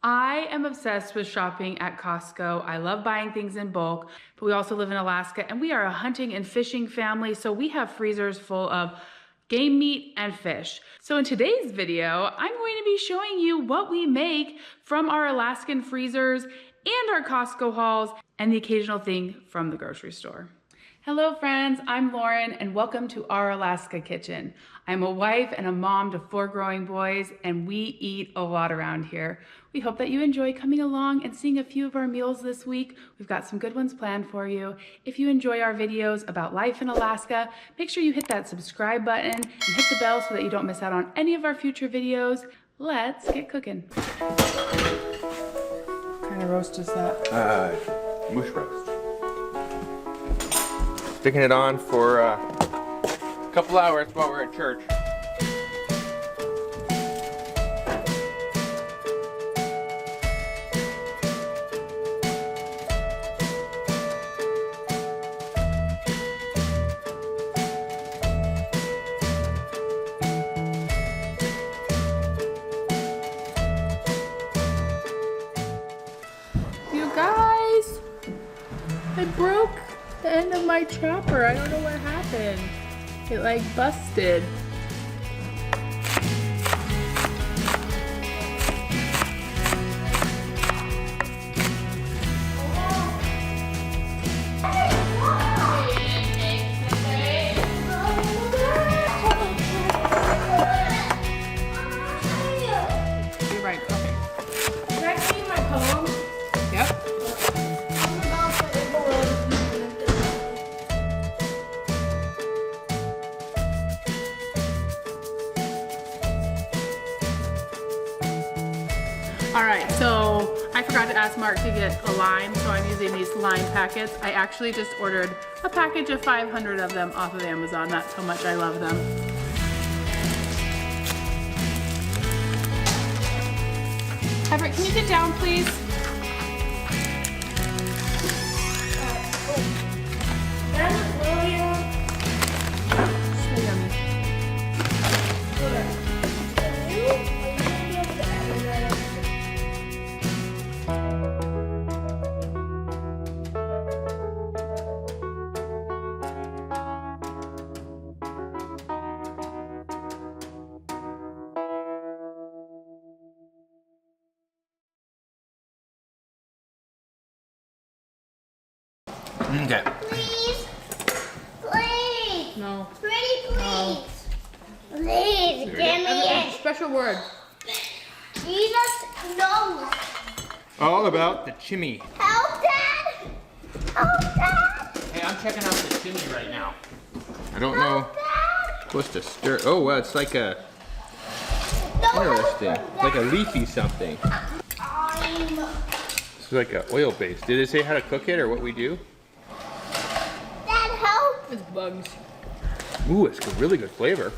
I am obsessed with shopping at Costco. I love buying things in bulk, but we also live in Alaska and we are a hunting and fishing family, so we have freezers full of game meat and fish. So in today's video, I'm going to be showing you what we make from our Alaskan freezers and our Costco hauls and the occasional thing from the grocery store. Hello friends, I'm Lauren and welcome to our Alaska kitchen. I'm a wife and a mom to 4 growing boys and we eat a lot around here. We hope that you enjoy coming along and seeing a few of our meals this week. We've got some good ones planned for you. If you enjoy our videos about life in Alaska, make sure you hit that subscribe button and hit the bell so that you don't miss out on any of our future videos. Let's get cooking. What kind of roast is that? Mush roast. Sticking it on for a couple hours while we're at church. You guys, I broke the end of my chopper. I don't know what happened. It like busted. You're right, okay. Can I see my poem? Yep. All right, so I forgot to ask Mark to get a lime, so I'm using these lime packets. I actually just ordered a package of 500 of them off of Amazon. That's how much I love them. Everett, can you get down, please? So yummy. Okay. Please, please, No. pretty please, please, give me Everett, it. special word. Jesus, no. All about the chimney. Help, Dad. Help, Dad. Hey, I'm checking out the chimney right now. I don't know. Help, Dad. Supposed to stir. Oh, well, it's like a No, interesting, help, like a Dad. leafy something. I'm. It's like an oil base. Did it say how to cook it or what we do? Dad, help. It's bugs. Ooh, it's got really good flavor.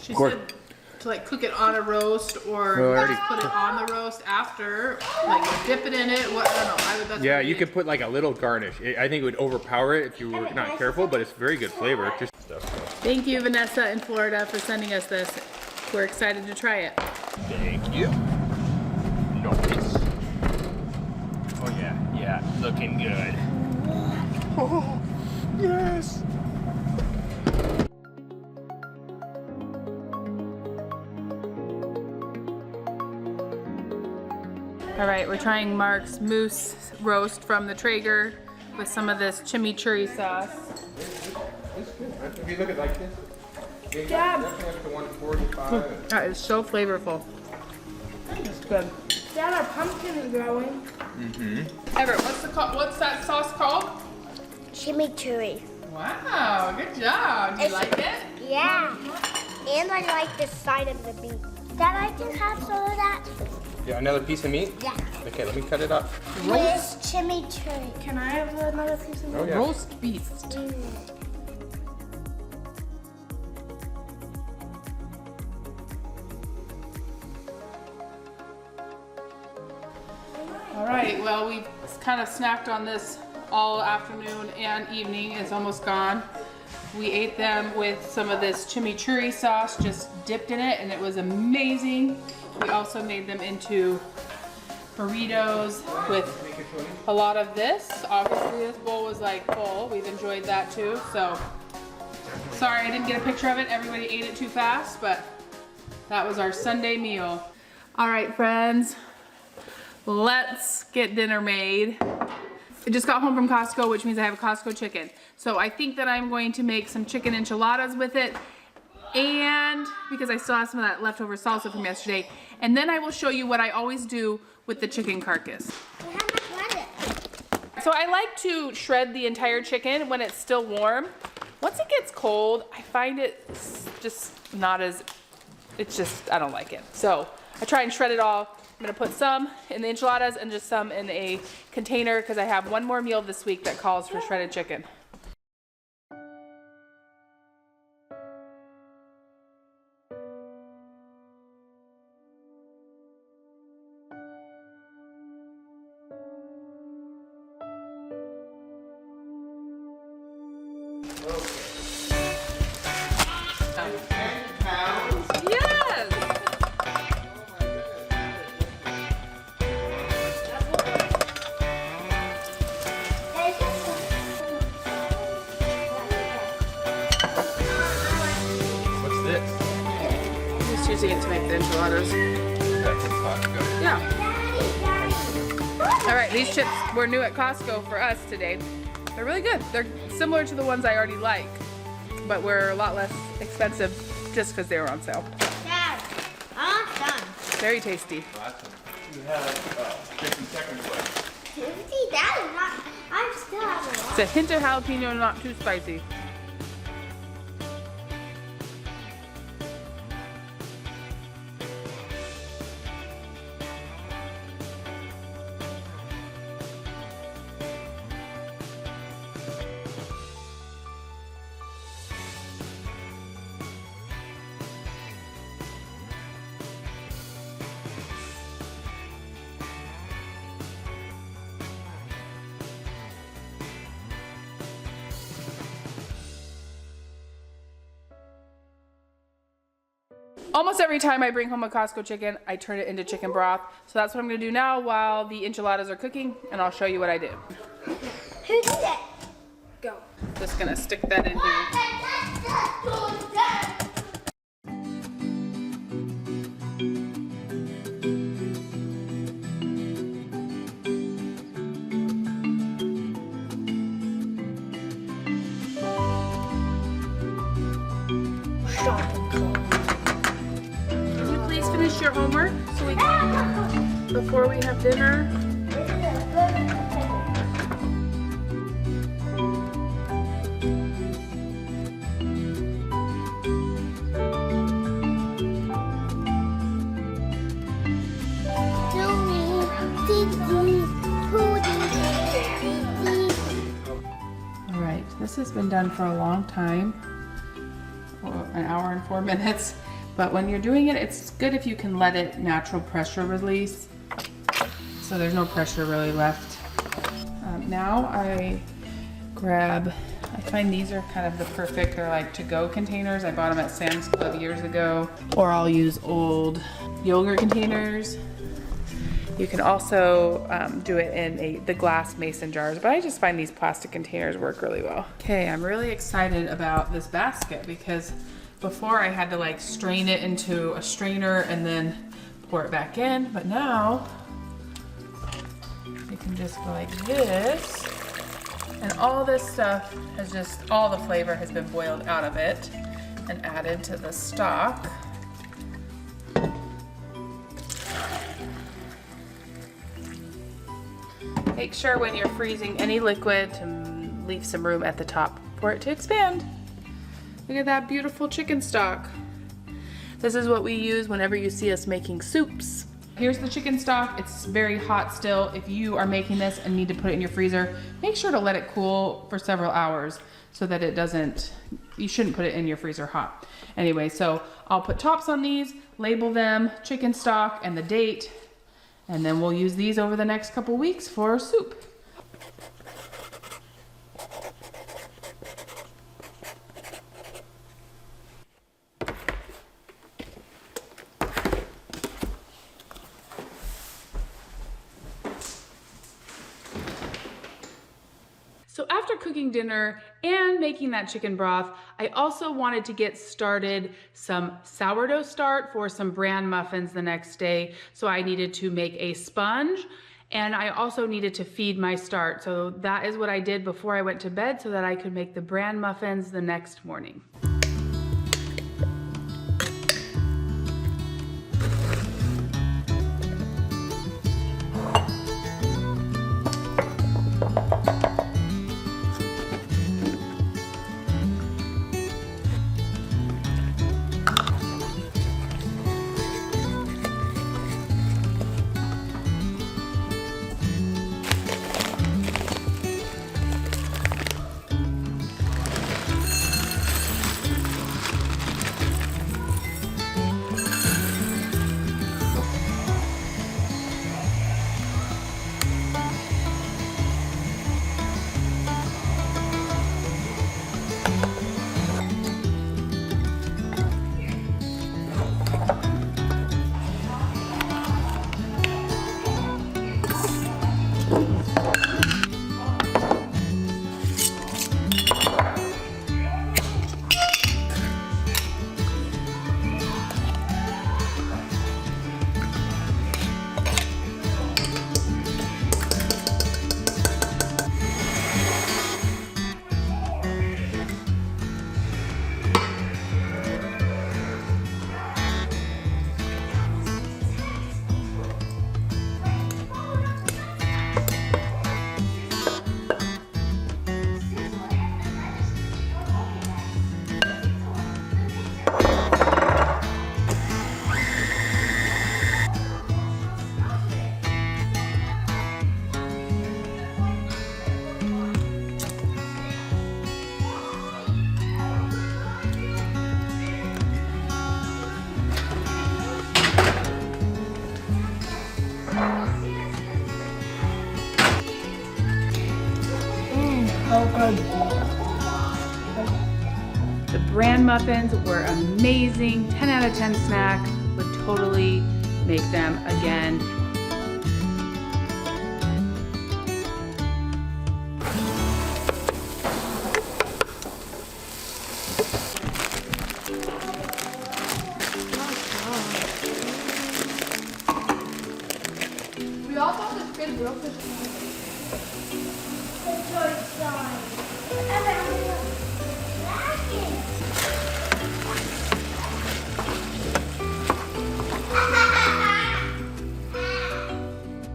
She Course. said to like cook it on a roast or Well, I already just put it on the roast after, like dip it in it. What I don't know. That's Yeah, what you it could put like a little garnish. I think it would overpower it if you were not careful, but it's very good flavor. Just stuff. Thank you, Vanessa in Florida, for sending us this. We're excited to try it. Thank you. Nice. Oh yeah, looking good. Oh, yes. All right, we're trying Mark's moose roast from the Traeger with some of this chimichurri sauce. If you look at like this, Yeah. definitely up to 145. That is so flavorful. It's good. Dad, our pumpkin is growing. Everett, what's that sauce called? Chimichurri. Wow, good job. Do you like it? Yeah. And I like the side of the beef. Dad, I can have some of that. Yeah, another piece of meat? Yeah. Okay, let me cut it up. Where's chimichurri? Can I have another piece of meat? Oh yeah. Roast beast. All right, well, we've kind of snacked on this all afternoon and evening. It's almost gone. We ate them with some of this chimichurri sauce, just dipped in it, and it was amazing. We also made them into burritos with a lot of this. Obviously this bowl was like full. We've enjoyed that too. So sorry I didn't get a picture of it. Everybody ate it too fast, but that was our Sunday meal. All right, friends, let's get dinner made. I just got home from Costco, which means I have a Costco chicken. So I think that I'm going to make some chicken enchiladas with it, and because I still have some of that leftover salsa from yesterday. And then I will show you what I always do with the chicken carcass. So I like to shred the entire chicken when it's still warm. Once it gets cold, I find it's just not as, I don't like it. So I try and shred it all. I'm gonna put some in the enchiladas and just some in a container because I have one more meal this week that calls for shredded chicken. Using it to make the enchiladas. Yeah. All right, these chips were new at Costco for us today. They're really good. They're similar to the ones I already like, but were a lot less expensive just because they were on sale. Dad, awesome. Very tasty. You have 50 seconds left. 50? That is not, I still have a lot. It's a hint of jalapeno, not too spicy. Almost every time I bring home a Costco chicken, I turn it into chicken broth. So that's what I'm gonna do now while the enchiladas are cooking, and I'll show you what I do. Who did it? Go. Just gonna stick that in here. Finish your homework so we can, before we have dinner. All right, this has been done for a long time, an hour and 4 minutes. But when you're doing it, it's good if you can let it natural pressure release. So there's no pressure really left. Now I find these are kind of the perfect, they're like to-go containers. I bought them at Sam's Club years ago. Or I'll use old yogurt containers. You can also do it in the glass mason jars, but I just find these plastic containers work really well. Okay, I'm really excited about this basket because before I had to like strain it into a strainer and then pour it back in, but now you can just go like this, and all this stuff has just, all the flavor has been boiled out of it and added to the stock. Make sure when you're freezing any liquid to leave some room at the top for it to expand. Look at that beautiful chicken stock. This is what we use whenever you see us making soups. Here's the chicken stock. It's very hot still. If you are making this and need to put it in your freezer, make sure to let it cool for several hours so that it doesn't, you shouldn't put it in your freezer hot. Anyway, so I'll put tops on these, label them, chicken stock, and the date, and then we'll use these over the next couple weeks for soup. after cooking dinner and making that chicken broth, I also wanted to get started some sourdough start for some bran muffins the next day. So I needed to make a sponge, and I also needed to feed my start. So that is what I did before I went to bed so that I could make the bran muffins the next morning. The bran muffins were amazing, 10 out of 10 snack, would totally make them again. We all thought this kid broke this.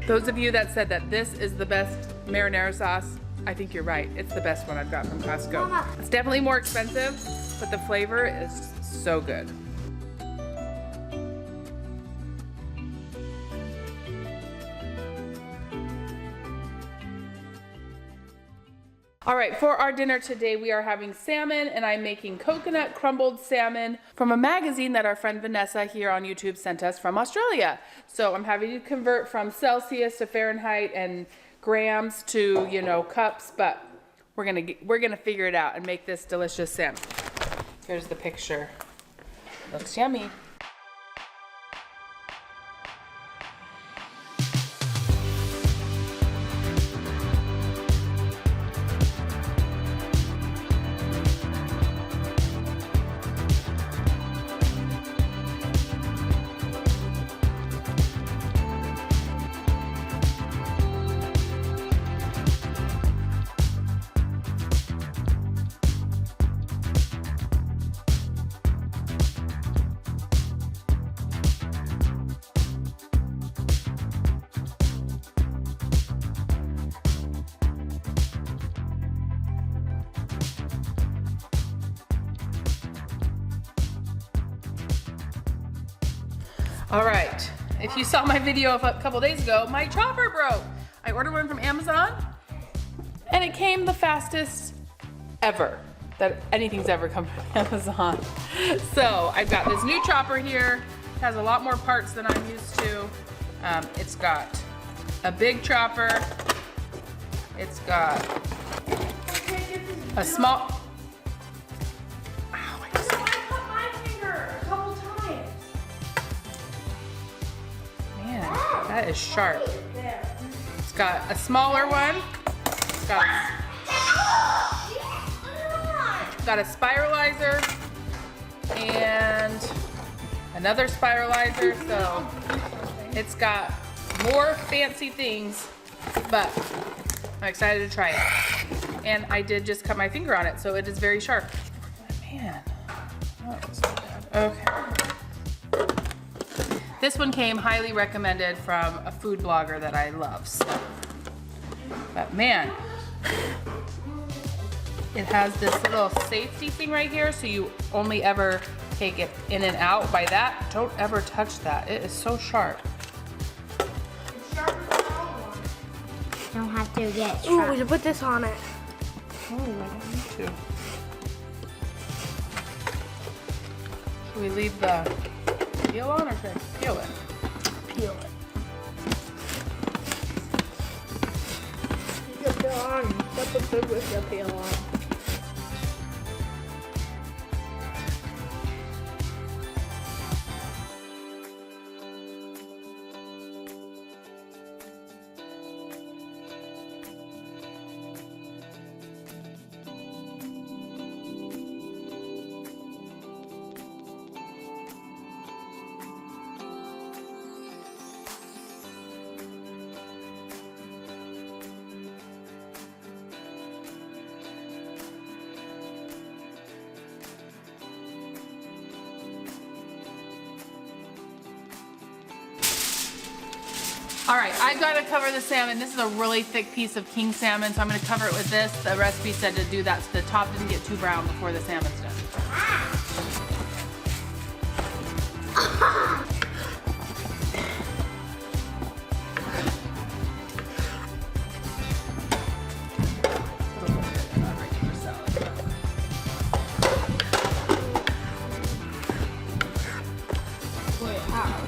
Those of you that said that this is the best marinara sauce, I think you're right. It's the best one I've got from Costco. Mama. It's definitely more expensive, but the flavor is so good. All right, for our dinner today, we are having salmon, and I'm making coconut crumbled salmon from a magazine that our friend Vanessa here on YouTube sent us from Australia. So I'm having to convert from Celsius to Fahrenheit and grams to, you know, cups, but we're gonna figure it out and make this delicious salmon. Here's the picture. Looks yummy. All right, if you saw my video a couple days ago, my chopper broke. I ordered one from Amazon and it came the fastest ever that anything's ever come from Amazon. So I've got this new chopper here. It has a lot more parts than I'm used to. It's got a big chopper. It's got a small, that is sharp. It's got a smaller one. It's got got a spiralizer and another spiralizer, so it's got more fancy things, but I'm excited to try it. And I did just cut my finger on it, so it is very sharp. Man, that was so bad. Okay. This one came highly recommended from a food blogger that I love. So. But man, it has this little safety thing right here, so you only ever take it in and out. By that, don't ever touch that. It is so sharp. Don't have to get Ooh, sharp. we should put this on it. Oh, I don't need to. Should we leave the peel on or should I peel it? Peel it. You can peel on. That's what food with the peel on. All right, I gotta cover the salmon. This is a really thick piece of king salmon, so I'm gonna cover it with this. The recipe said to do that so the top didn't get too brown before the salmon's done. Wait, how?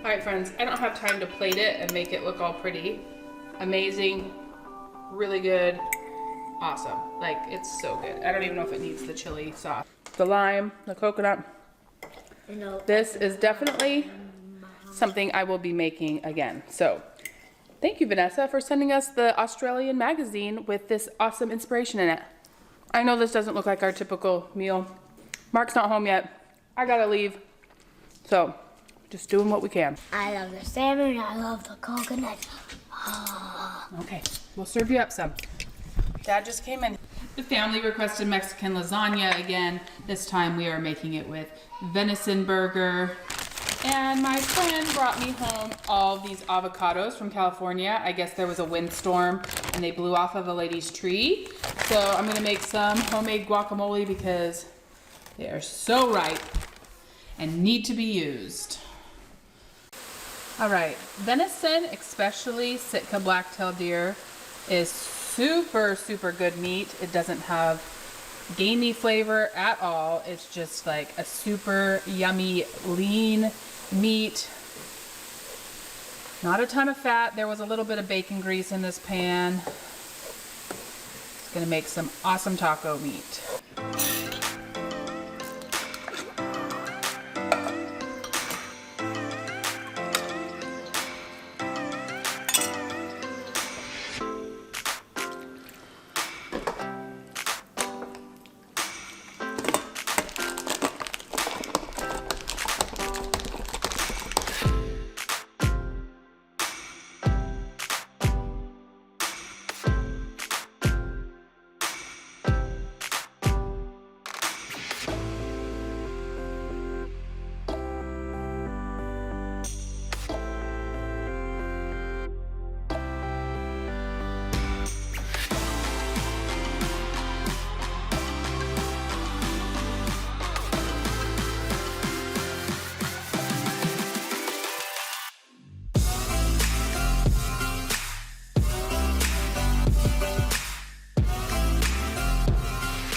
All right, friends, I don't have time to plate it and make it look all pretty. Amazing, really good, awesome. Like, it's so good. I don't even know if it needs the chili sauce. The lime, the coconut. This is definitely something I will be making again. So, thank you, Vanessa, for sending us the Australian magazine with this awesome inspiration in it. I know this doesn't look like our typical meal. Mark's not home yet. I gotta leave. So, just doing what we can. I love the salmon. I love the coconut. Okay, we'll serve you up some. Dad just came in. The family requested Mexican lasagna again. This time we are making it with venison burger. And my friend brought me home all these avocados from California. I guess there was a windstorm and they blew off of a lady's tree. So I'm gonna make some homemade guacamole because they are so ripe and need to be used. All right, venison, especially Sitka black-tailed deer, is super, super good meat. It doesn't have gamey flavor at all. It's just like a super yummy, lean meat. Not a ton of fat. There was a little bit of bacon grease in this pan. It's gonna make some awesome taco meat.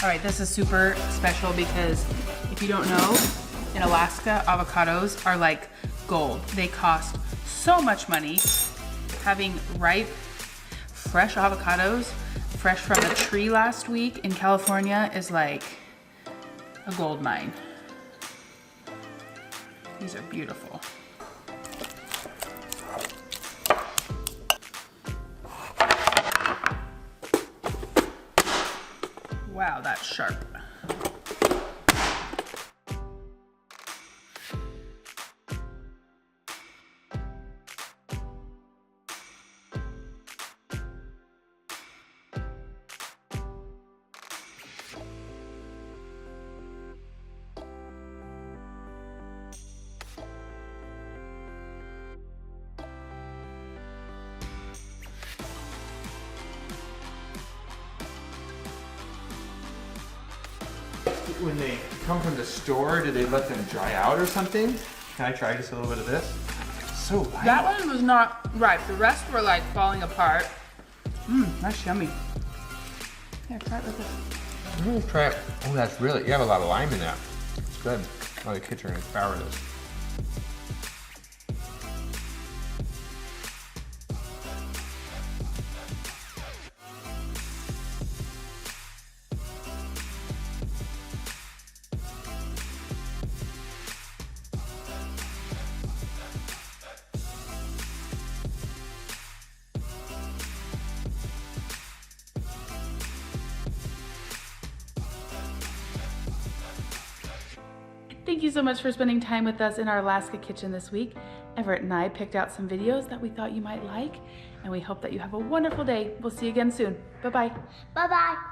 All right, this is super special because if you don't know, in Alaska, avocados are like gold. They cost so much money. Having ripe fresh avocados, fresh from a tree last week in California is like a gold mine. These are beautiful. Wow, that's sharp. When they come from the store, do they let them dry out or something? Can I try just a little bit of this? So light. That one was not ripe. The rest were like falling apart. That's yummy. Yeah, try it with this. I'm gonna try it. Oh, that's really, you have a lot of lime in that. It's good. Oh, the kids are gonna devour this. Thank you so much for spending time with us in our Alaska kitchen this week. Everett and I picked out some videos that we thought you might like, and we hope that you have a wonderful day. We'll see you again soon. Bye-bye. Bye-bye.